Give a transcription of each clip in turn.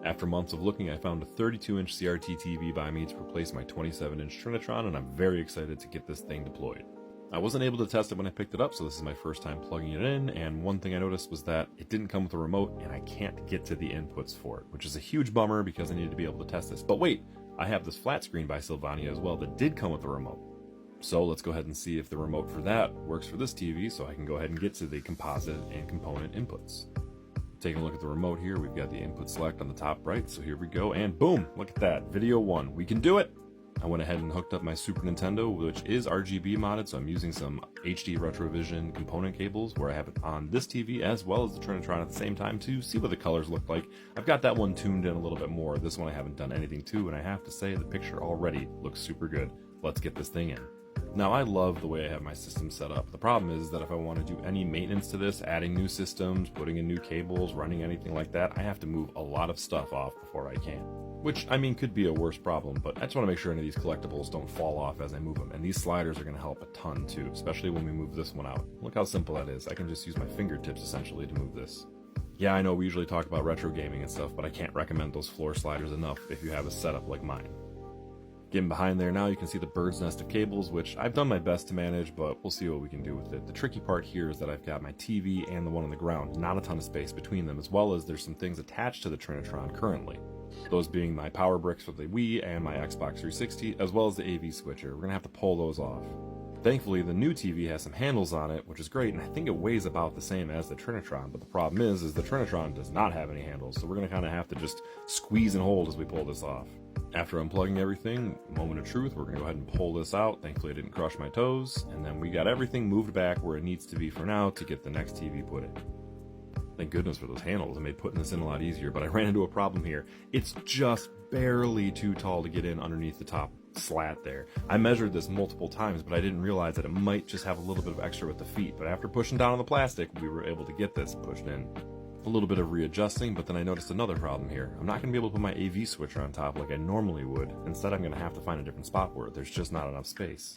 After months of looking, I found a 32-inch CRT TV by me to replace my 27-inch Trinitron, and I'm very excited to get this thing deployed. I wasn't able to test it when I picked it up, so this is my first time plugging it in, and one thing I noticed was that it didn't come with a remote, and I can't get to the inputs for it, which is a huge bummer because I needed to be able to test this. But wait, I have this flat screen by Sylvania as well that did come with a remote. So let's go ahead and see if the remote for that works for this TV, so I can go ahead and get to the composite and component inputs. Taking a look at the remote here, we've got the input select on the top right, so here we go, and boom, look at that, video 1, we can do it! I went ahead and hooked up my Super Nintendo, which is RGB modded, so I'm using some HD Retrovision component cables where I have it on this TV as well as the Trinitron at the same time to see what the colors look like. I've got that one tuned in a little bit more. This one I haven't done anything to, and I have to say the picture already looks super good. Let's get this thing in. Now, I love the way I have my system set up. The problem is that if I want to do any maintenance to this, adding new systems, putting in new cables, running anything like that, I have to move a lot of stuff off before I can. Which, I mean, could be a worse problem, but I just want to make sure any of these collectibles don't fall off as I move them. And these sliders are going to help a ton too, especially when we move this one out. Look how simple that is. I can just use my fingertips essentially to move this. Yeah, I know we usually talk about retro gaming and stuff, but I can't recommend those floor sliders enough if you have a setup like mine. Getting behind there now, you can see the bird's nest of cables, which I've done my best to manage, but we'll see what we can do with it. The tricky part here is that I've got my TV and the one on the ground, not a ton of space between them, as well as there's some things attached to the Trinitron currently. Those being my power bricks for the Wii and my Xbox 360, as well as the AV switcher. We're going to have to pull those off. Thankfully, the new TV has some handles on it, which is great, and I think it weighs about the same as the Trinitron, but the problem is the Trinitron does not have any handles, so we're going to kind of have to just squeeze and hold as we pull this off. After unplugging everything, moment of truth, we're going to go ahead and pull this out. Thankfully, I didn't crush my toes, and then we got everything moved back where it needs to be for now to get the next TV put in. Thank goodness for those handles. It made putting this in a lot easier, but I ran into a problem here. It's just barely too tall to get in underneath the top slat there. I measured this multiple times, but I didn't realize that it might just have a little bit of extra with the feet, but after pushing down on the plastic, we were able to get this pushed in. A little bit of readjusting, but then I noticed another problem here. I'm not going to be able to put my AV switcher on top like I normally would. Instead, I'm going to have to find a different spot for it. There's just not enough space.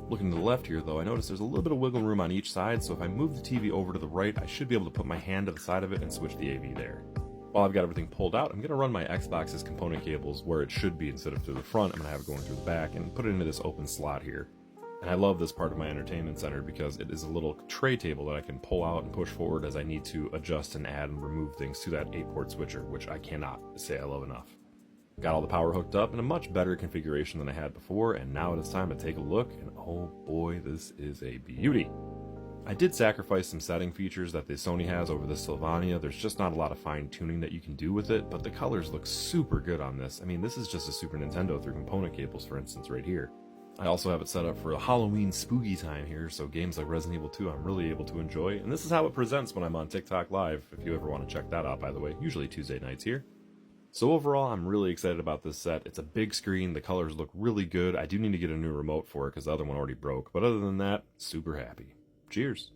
Looking to the left here, though, I noticed there's a little bit of wiggle room on each side, so if I move the TV over to the right, I should be able to put my hand to the side of it and switch the AV there. While I've got everything pulled out, I'm going to run my Xbox's component cables where it should be instead of through the front. I'm going to have it going through the back and put it into this open slot here. And I love this part of my entertainment center because it is a little tray table that I can pull out and push forward as I need to adjust and add and remove things to that 8-port switcher, which I cannot say I love enough. Got all the power hooked up in a much better configuration than I had before, and now it is time to take a look, and oh boy, this is a beauty. I did sacrifice some setting features that the Sony has over the Sylvania. There's just not a lot of fine tuning that you can do with it, but the colors look super good on this. I mean, this is just a Super Nintendo through component cables, for instance, right here. I also have it set up for a Halloween spooky time here, so games like Resident Evil 2 I'm really able to enjoy, and this is how it presents when I'm on TikTok Live, if you ever want to check that out, by the way, usually Tuesday nights here. So overall, I'm really excited about this set. It's a big screen, the colors look really good. I do need to get a new remote for it because the other one already broke, but other than that, super happy. Cheers!